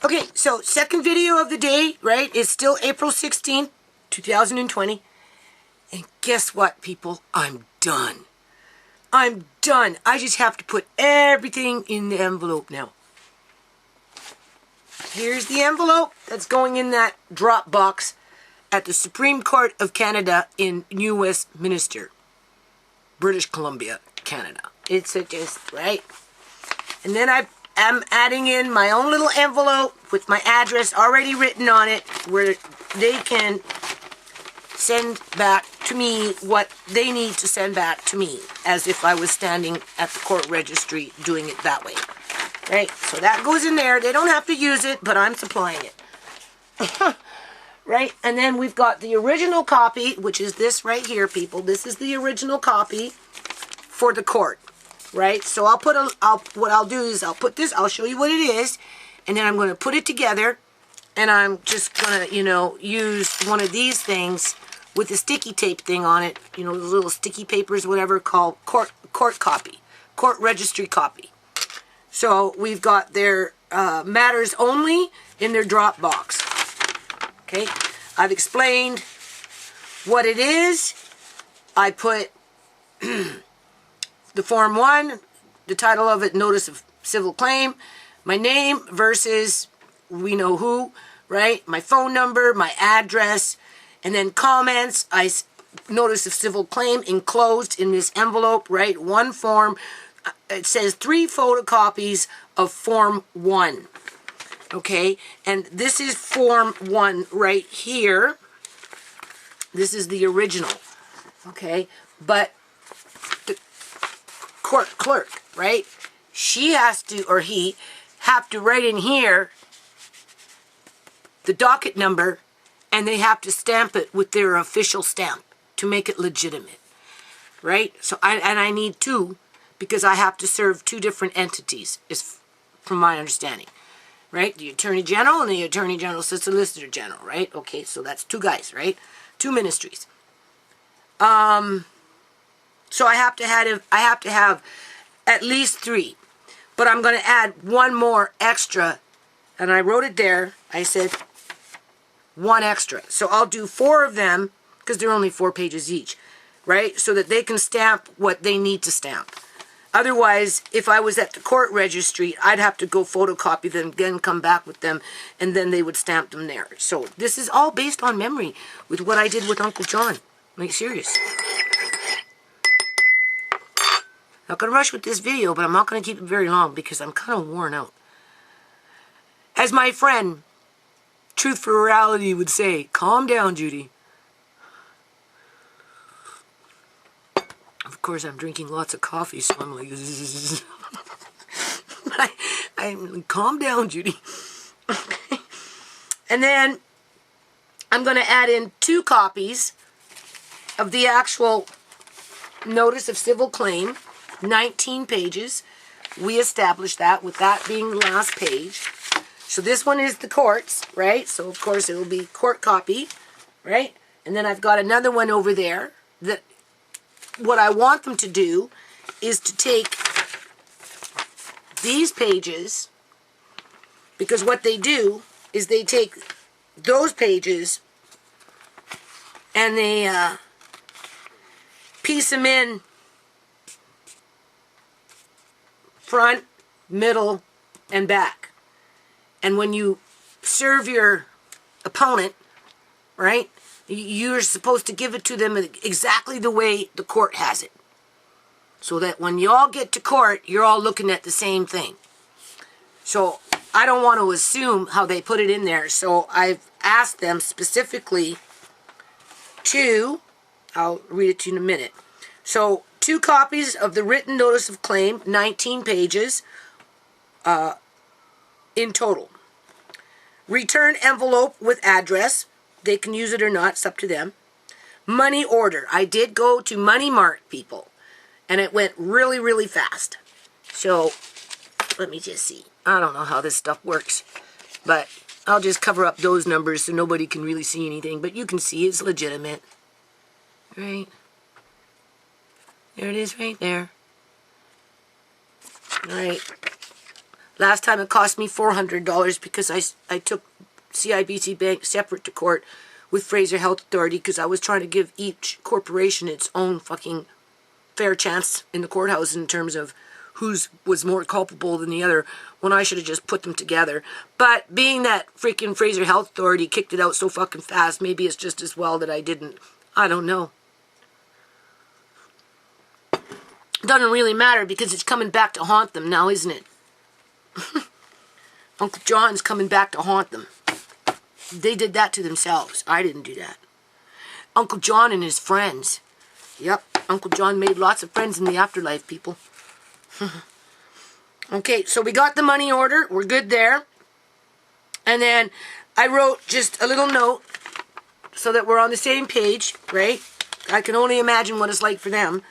Okay, so second video of the day, right, is still April 16th, 2020. And guess what, people? I'm done. I'm done. I just have to put everything in the envelope now. Here's the envelope that's going in that drop box at the Supreme Court of Canada in New Westminster, British Columbia, Canada. It's just, right? And then I'm adding in my own little envelope with my address already written on it, where they can send back to me what they need to send back to me, as if I was standing at the court registry doing it that way. Right? So that goes in there. They don't have to use it, but I'm supplying it. Right? And then we've got the original copy, which is this right here, people. This is the original copy for the court. Right? So what I'll do is I'll put this, I'll show you what it is, and then I'm going to put it together, and I'm just going to, use one of these things with a sticky tape thing on it, those little sticky papers, whatever, called court copy, court registry copy. So we've got their matters only in their drop box. Okay? I've explained what it is. I put the Form 1, the title of it, Notice of Civil Claim, my name versus we know who, right? My phone number, my address, and then comments, Notice of Civil Claim enclosed in this envelope, right? One form. It says 3 photocopies of Form 1. Okay? And this is Form 1 right here. This is the original. Okay? But the court clerk, right? She has to, or he, have to write in here the docket number, and they have to stamp it with their official stamp to make it legitimate. Right? So I need 2, because I have to serve 2 different entities, is from my understanding. Right? The Attorney General and the Attorney General's Solicitor General, right? Okay, so that's 2 guys, right? 2 ministries. So I have to have at least 3. But I'm going to add 1 more extra, and I wrote it there. I said 1 extra. So I'll do 4 of them, because they're only 4 pages each, right? So that they can stamp what they need to stamp. Otherwise, if I was at the court registry, I'd have to go photocopy them, again come back with them, and then they would stamp them there. So this is all based on memory with what I did with Uncle John. Like, serious. Not going to rush with this video, but I'm not going to keep it very long because I'm kind of worn out. As my friend, Truth for Reality, would say, calm down, Judy. Of course, I'm drinking lots of coffee, so I'm like, I'm calm down, Judy. And then I'm going to add in 2 copies of the actual Notice of Civil Claim, 19 pages. We established that, with that being the last page. So this one is the court's, right? So, of course, it will be court copy, right? And then I've got another one over there that what I want them to do is to take these pages, because what they do is they take those pages and they piece them in front, middle, and back. And when you serve your opponent, right, you're supposed to give it to them exactly the way the court has it. So that when you all get to court, you're all looking at the same thing. So I don't want to assume how they put it in there. So I've asked them specifically to, I'll read it to you in a minute. So 2 copies of the written Notice of Claim, 19 pages in total. Return envelope with address. They can use it or not, it's up to them. Money order. I did go to Money Mart, people, and it went really, really fast. So, let me just see. I don't know how this stuff works, but I'll just cover up those numbers so nobody can really see anything, but you can see it's legitimate. Right? There it is right there. Alright. Last time it cost me $400 because I took CIBC Bank separate to court with Fraser Health Authority because I was trying to give each corporation its own fucking fair chance in the courthouse in terms of whose was more culpable than the other, when I should have just put them together. But being that freaking Fraser Health Authority kicked it out so fucking fast, maybe it's just as well that I didn't. I don't know. Doesn't really matter because it's coming back to haunt them now, isn't it? Uncle John's coming back to haunt them. They did that to themselves. I didn't do that. Uncle John and his friends. Yep, Uncle John made lots of friends in the afterlife, people. Okay, so we got the money order. We're good there. And then I wrote just a little note so that we're on the same page, right? I can only imagine what it's like for them.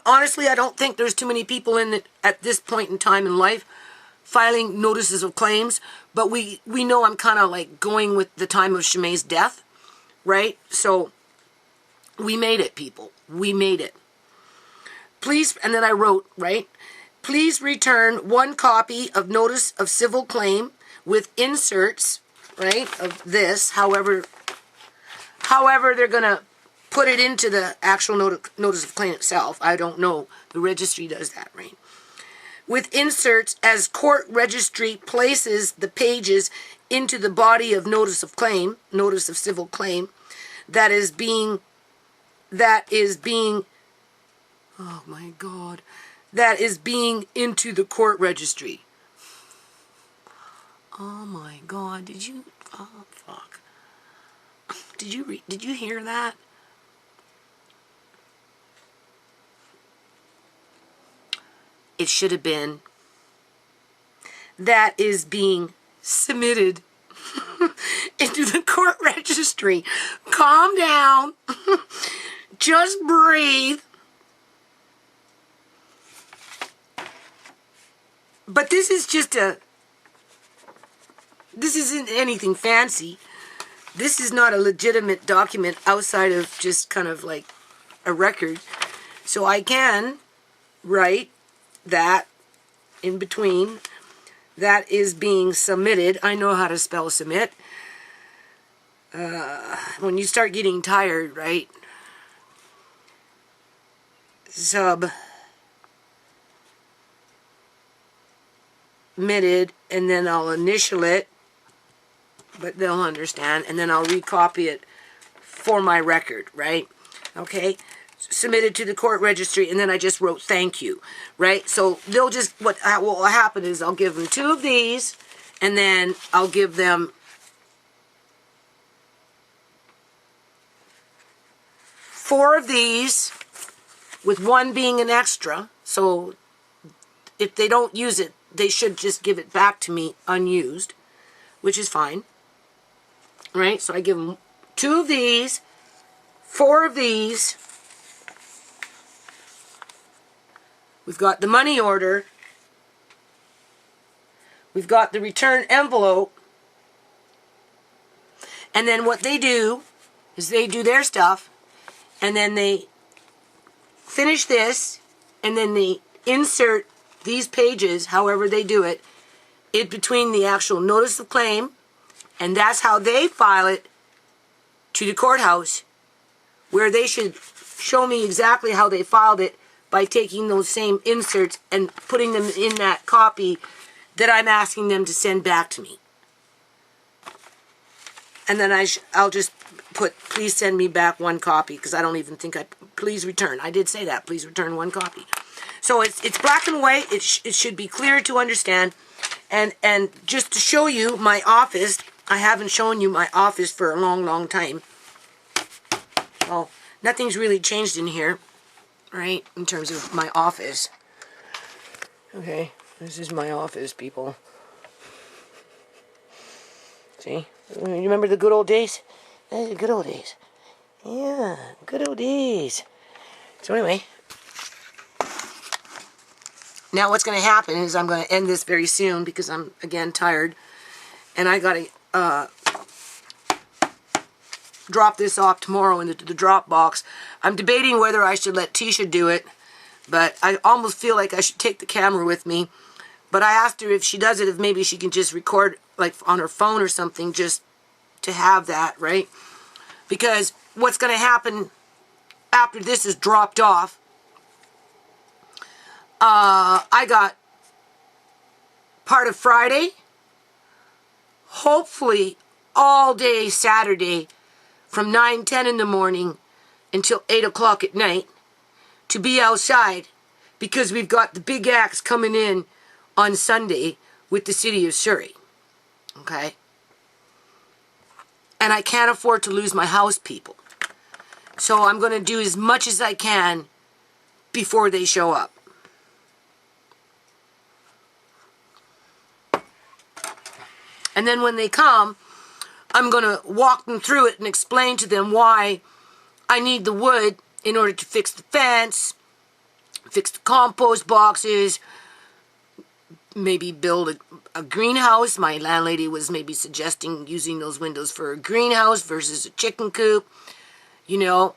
Honestly, I don't think there's too many people at this point in time in life filing notices of claims, but we know I'm kind of like going with the time of ShaMay's death, right? So we made it, people. We made it. Please, and then I wrote, right? Please return 1 copy of notice of civil claim with inserts, right, of this, however they're going to put it into the actual notice of claim itself. I don't know. The registry does that, right? With inserts as court registry places the pages into the body of notice of claim, notice of civil claim, that is being, oh my God, that is being into the court registry. Oh my God, did you, oh fuck. Did you hear that? It should have been, that is being submitted into the court registry. Calm down. Just breathe. But this is just this isn't anything fancy. This is not a legitimate document outside of just kind of like a record. So I can write that in between, that is being submitted. I know how to spell submit. When you start getting tired, right? Submitted, and then I'll initial it, but they'll understand, and then I'll recopy it for my record, right? Okay? Submitted to the court registry, and then I just wrote thank you, right? So they'll just, what will happen is I'll give them 2 of these, and then I'll give them 4 of these, with 1 being an extra. So if they don't use it, they should just give it back to me unused, which is fine, right? So I give them 2 of these, 4 of these. We've got the money order. We've got the return envelope. And then what they do is they do their stuff, and then they finish this, and then they insert these pages, however they do it, in between the actual notice of claim, and that's how they file it to the courthouse, where they should show me exactly how they filed it by taking those same inserts and putting them in that copy that I'm asking them to send back to me. And then I'll just put, please send me back 1 copy, because I don't even think please return. I did say that, please return 1 copy. So it's black and white. It should be clear to understand. And just to show you my office, I haven't shown you my office for a long, long time. Well, nothing's really changed in here, right, in terms of my office. Okay, this is my office, people. See? You remember the good old days? The good old days. Yeah, good old days. So anyway, now what's going to happen is I'm going to end this very soon because I'm, again, tired. And I got to drop this off tomorrow into the drop box. I'm debating whether I should let Tisha do it, but I almost feel like I should take the camera with me. But I asked her if she does it, if maybe she can just record like on her phone or something, just to have that, right? Because what's going to happen after this is dropped off, I got part of Friday, hopefully all day Saturday from 9-10 in the morning until 8 o'clock at night to be outside, because we've got the big acts coming in on Sunday with the city of Surrey. Okay? And I can't afford to lose my house, people. So I'm going to do as much as I can before they show up. And then when they come, I'm going to walk them through it and explain to them why I need the wood in order to fix the fence, fix the compost boxes, maybe build a greenhouse. My landlady was maybe suggesting using those windows for a greenhouse versus a chicken coop. You know,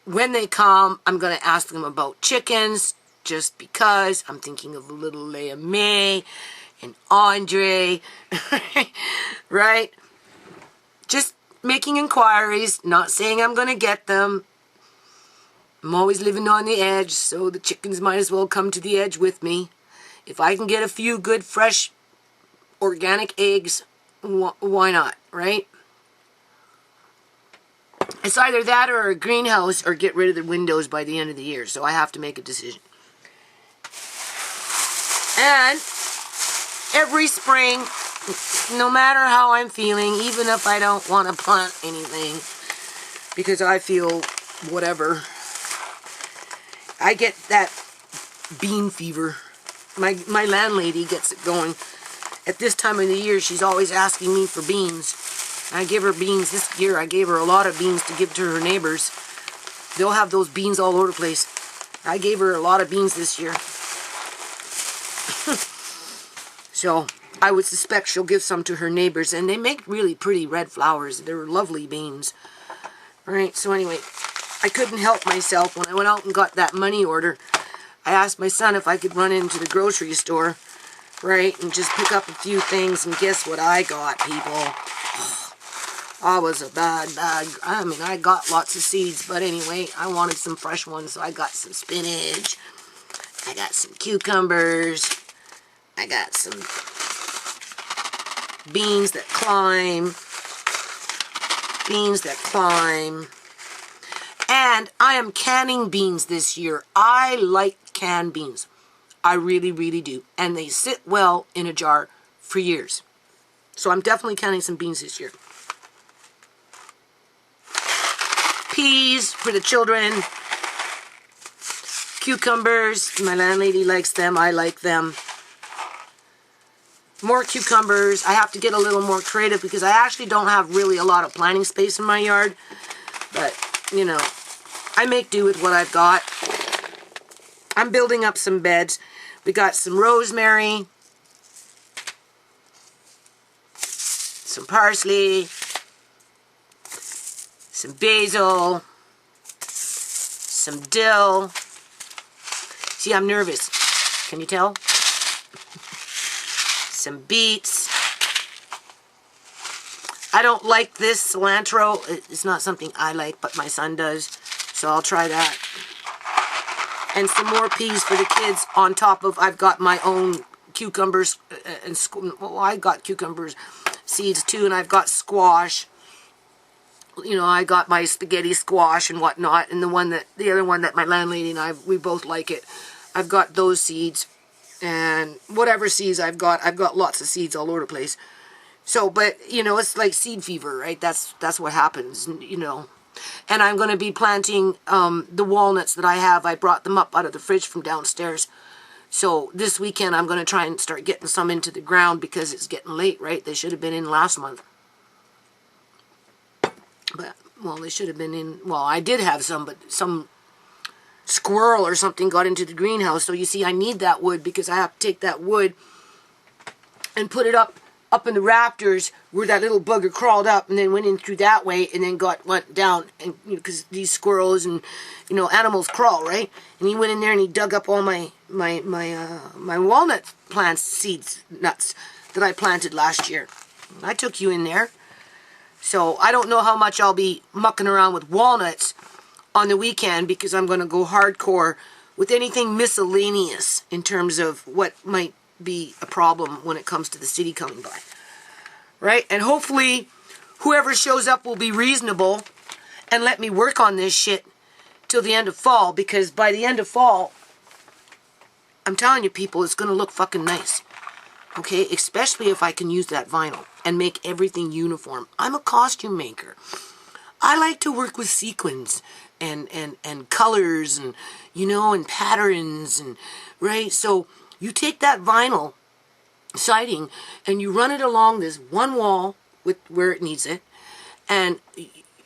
when they come, I'm going to ask them about chickens, just because I'm thinking of little Leia May and Andre, right? Just making inquiries, not saying I'm going to get them. I'm always living on the edge, so the chickens might as well come to the edge with me. If I can get a few good, fresh, organic eggs, why not, right? It's either that or a greenhouse or get rid of the windows by the end of the year, so I have to make a decision. And every spring, no matter how I'm feeling, even if I don't want to plant anything, because I feel whatever, I get that bean fever. My landlady gets it going. At this time of the year, she's always asking me for beans. I give her beans. This year, I gave her a lot of beans to give to her neighbors. They'll have those beans all over the place. I gave her a lot of beans this year. So I would suspect she'll give some to her neighbors. And they make really pretty red flowers. They're lovely beans. All right, so anyway, I couldn't help myself. When I went out and got that money order, I asked my son if I could run into the grocery store, right, and just pick up a few things. And guess what I got, people? I was a bad, I mean, I got lots of seeds, but anyway, I wanted some fresh ones, so I got some spinach, I got some cucumbers, I got some beans that climb, and I am canning beans this year. I like canned beans. I really, really do, and they sit well in a jar for years. So I'm definitely canning some beans this year. Peas for the children, cucumbers, my landlady likes them, I like them. More cucumbers. I have to get a little more creative because I actually don't have really a lot of planting space in my yard. But, you know, I make do with what I've got. I'm building up some beds. We got some rosemary, some parsley, some basil, some dill. See, I'm nervous. Can you tell? Some beets. I don't like this cilantro. It's not something I like, but my son does. So I'll try that. And some more peas for the kids on top of, I've got my own cucumbers. Well, I got cucumbers seeds too, and I've got squash. You know, I got my spaghetti squash and whatnot, and the other one that my landlady and I, we both like it. I've got those seeds, and whatever seeds I've got lots of seeds all over the place. So, but, you know, it's like seed fever, right? That's what happens, you know. And I'm going to be planting the walnuts that I have. I brought them up out of the fridge from downstairs. So this weekend I'm going to try and start getting some into the ground because it's getting late, right? They should have been in last month. But, well, they should have been in, well, I did have some, but some squirrel or something got into the greenhouse. So you see, I need that wood because I have to take that wood and put it up up in the rafters where that little bugger crawled up and then went in through that way and then went down, and because these squirrels and animals crawl, right? And he went in there and he dug up all my walnut plant nuts that I planted last year. I took you in there. So I don't know how much I'll be mucking around with walnuts on the weekend, because I'm going to go hardcore with anything miscellaneous in terms of what might be a problem when it comes to the city coming by. Right? And hopefully whoever shows up will be reasonable and let me work on this shit till the end of fall, because by the end of fall, I'm telling you people, it's going to look fucking nice. Okay? Especially if I can use that vinyl and make everything uniform. I'm a costume maker. I like to work with sequins and colors and, and patterns, and, right? So you take that vinyl siding and you run it along this one wall with where it needs it, and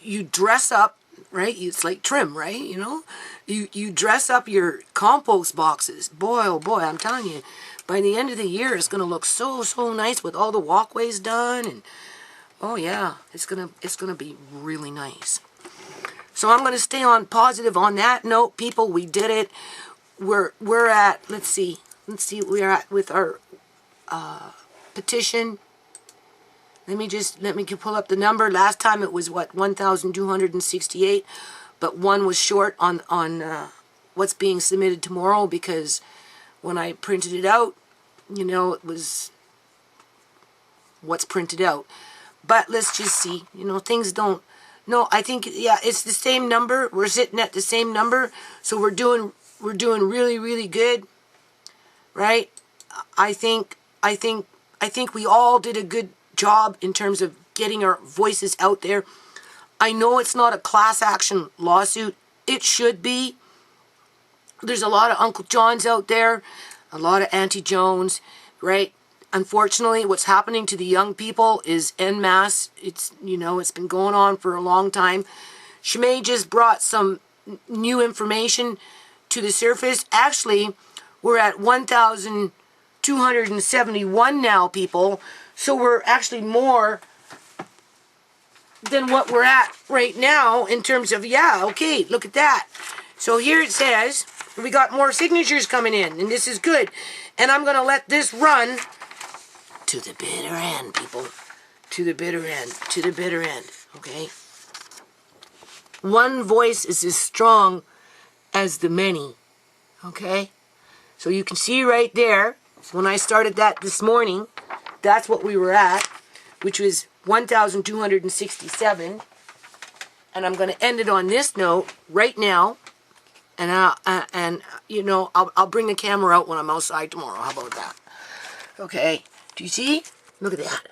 you dress up, right? It's like trim, right? You dress up your compost boxes. Boy, oh boy, I'm telling you, by the end of the year, it's going to look so nice with all the walkways done, and oh yeah, it's gonna be really nice. So I'm gonna stay on positive on that note, people. We did it. We're at, let's see we're at with our petition. Let me pull up the number. Last time it was 1,268, but one was short on what's being submitted tomorrow, because when I printed it out, it was what's printed out. But let's just see, things don't, no, I think, yeah, it's the same number. We're sitting at the same number. So we're doing really, really good, right? I think we all did a good job in terms of getting our voices out there. I know it's not a class action lawsuit. It should be. There's a lot of Uncle Johns out there, a lot of Auntie Jones, right? Unfortunately, what's happening to the young people is en masse. It's been going on for a long time. ShaMay just brought some new information to the surface. Actually, we're at 1,271 now, people. So we're actually more than what we're at right now in terms of, yeah, okay, look at that. So here it says, we got more signatures coming in, and this is good. And I'm going to let this run to the bitter end, people. To the bitter end. To the bitter end. Okay? One voice is as strong as the many. Okay? So you can see right there, when I started that this morning, that's what we were at, which was 1,267. And I'm going to end it on this note right now. And I'll bring the camera out when I'm outside tomorrow. How about that? Okay. Do you see? Look at that.